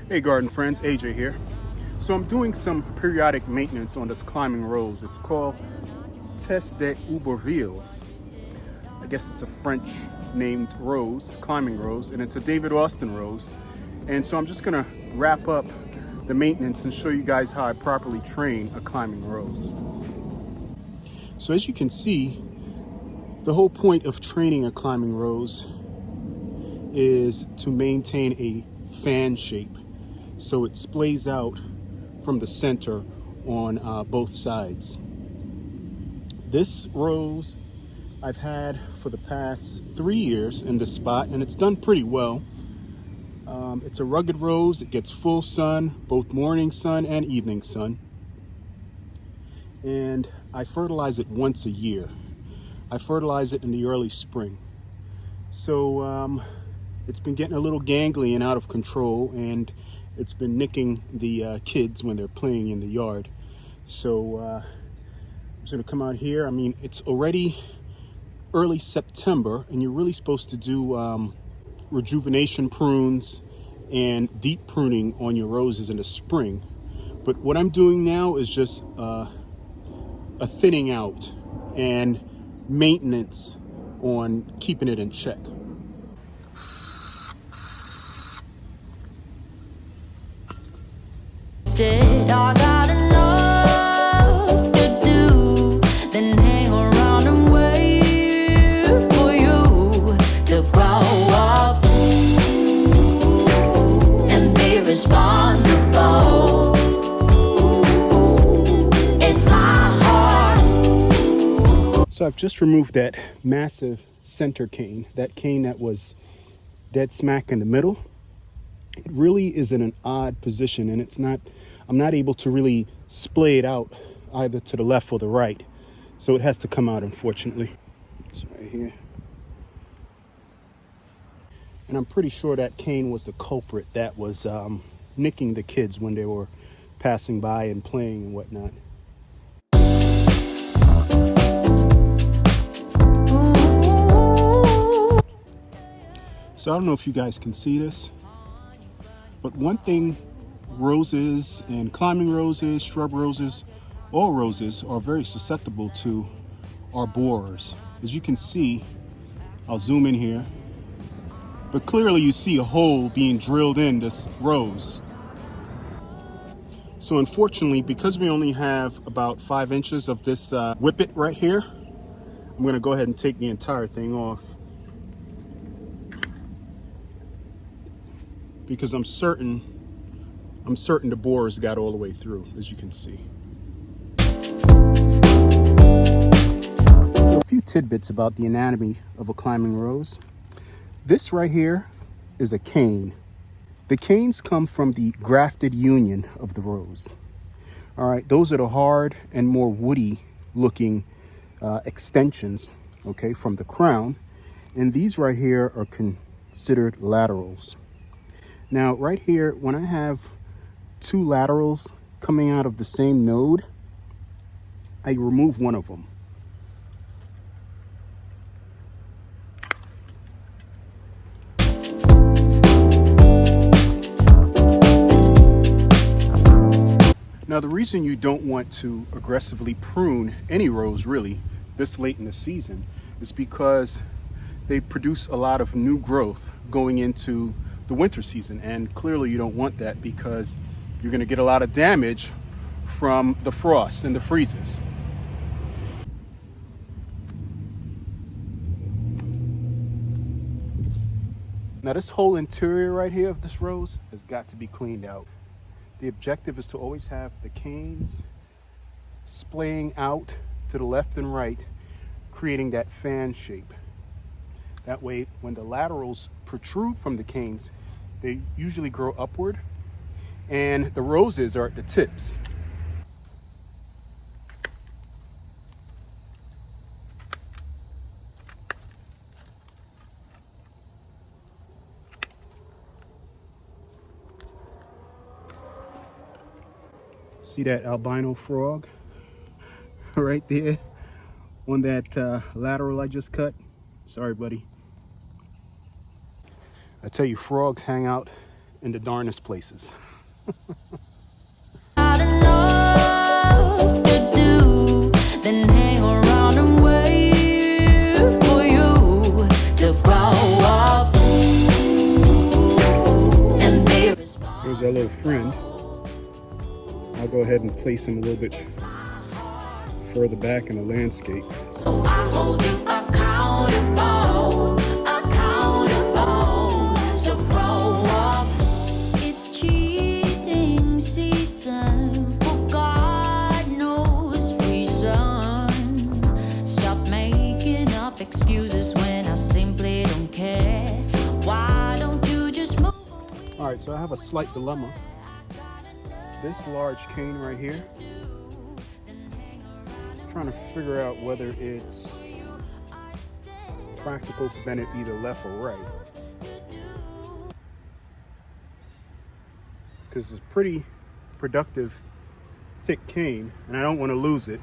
Hey garden friends, AJ here. So I'm doing some periodic maintenance on this climbing rose. It's called Test des Aubervilles. I guess it's a French named rose, climbing rose, and it's a David Austin rose. And so I'm just gonna wrap up the maintenance and show you guys how I properly train a climbing rose. So as you can see, the whole point of training a climbing rose is to maintain a fan shape. So it splays out from the center on both sides. This rose I've had for the past 3 years in this spot, and it's done pretty well. It's a rugged rose. It gets full sun, both morning sun and evening sun. And I fertilize it once a year. I fertilize it in the early spring. So it's been getting a little gangly and out of control, and it's been nicking the kids when they're playing in the yard. So I'm just gonna come out here. I mean, it's already early September, and you're really supposed to do rejuvenation prunes and deep pruning on your roses in the spring. But what I'm doing now is just a thinning out and maintenance on keeping it in check. I got enough to do, then hang around and wait for you to grow up and be responsible. It's my heart. So I've just removed that massive center cane, that cane that was dead smack in the middle. It really is in an odd position, and I'm not able to really splay it out either to the left or the right. So it has to come out, unfortunately. It's right here. And I'm pretty sure that cane was the culprit that was nicking the kids when they were passing by and playing and whatnot. So I don't know if you guys can see this, but one thing roses and climbing roses, shrub roses, all roses are very susceptible to are borers. As you can see, I'll zoom in here, but clearly you see a hole being drilled in this rose. So unfortunately, because we only have about 5 inches of this whippet right here, I'm gonna go ahead and take the entire thing off, because I'm certain the borers got all the way through, as you can see. So a few tidbits about the anatomy of a climbing rose. This right here is a cane. The canes come from the grafted union of the rose. All right, those are the hard and more woody looking extensions, okay, from the crown. And these right here are considered laterals. Now, right here, when I have 2 laterals coming out of the same node, I remove one of them. Now, the reason you don't want to aggressively prune any rose really this late in the season is because they produce a lot of new growth going into the winter season, and clearly you don't want that, because you're going to get a lot of damage from the frosts and the freezes. Now this whole interior right here of this rose has got to be cleaned out. The objective is to always have the canes splaying out to the left and right, creating that fan shape. That way, when the laterals protrude from the canes, they usually grow upward, and the roses are at the tips. See that albino frog right there on that lateral I just cut? Sorry, buddy. I tell you, frogs hang out in the darnest places. Got enough to do, then hang around and wait for you to grow up and be responsible. Here's our little friend. I'll go ahead and place him a little bit further back in the landscape. So I hold you accountable, accountable. So grow up. It's cheating season for God knows reason. Stop making up excuses when I simply don't care. Why don't you just move away? All right, so I have a slight dilemma. This large cane right here, trying to figure out whether it's practical to bend it either left or right, because it's a pretty productive thick cane and I don't want to lose it.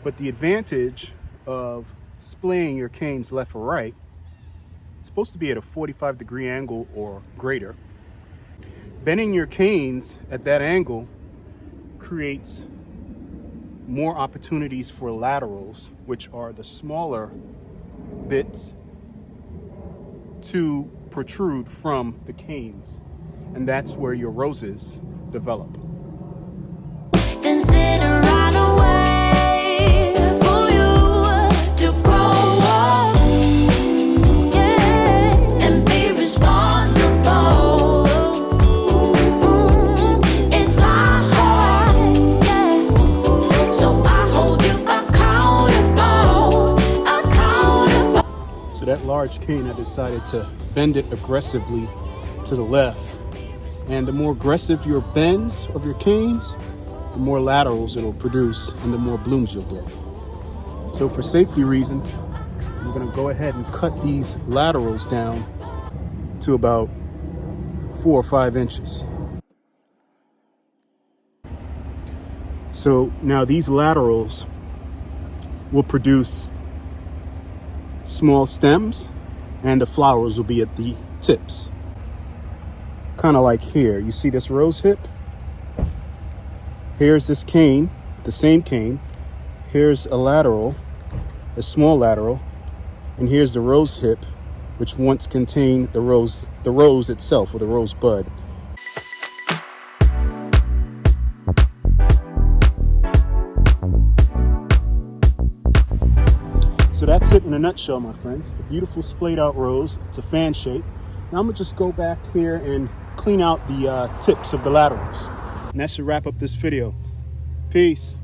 But the advantage of splaying your canes left or right, it's supposed to be at a 45-degree angle or greater. Bending your canes at that angle creates more opportunities for laterals, which are the smaller bits, to protrude from the canes. And that's where your roses develop. Consider right away for you to grow up, yeah, and be responsible. It's my heart, yeah. So I hold you accountable, accountable. So that large cane, I decided to bend it aggressively to the left. And the more aggressive your bends of your canes, the more laterals it'll produce and the more blooms you'll get. So for safety reasons, I'm gonna go ahead and cut these laterals down to about 4 or 5 inches. So now these laterals will produce small stems and the flowers will be at the tips. Kind of like here, you see this rose hip? Here's this cane, the same cane. Here's a lateral, a small lateral, and here's the rose hip, which once contained the rose itself, or the rose bud. So that's it in a nutshell, my friends. A beautiful splayed out rose. It's a fan shape. Now I'm gonna just go back here and clean out the tips of the laterals. And that should wrap up this video. Peace.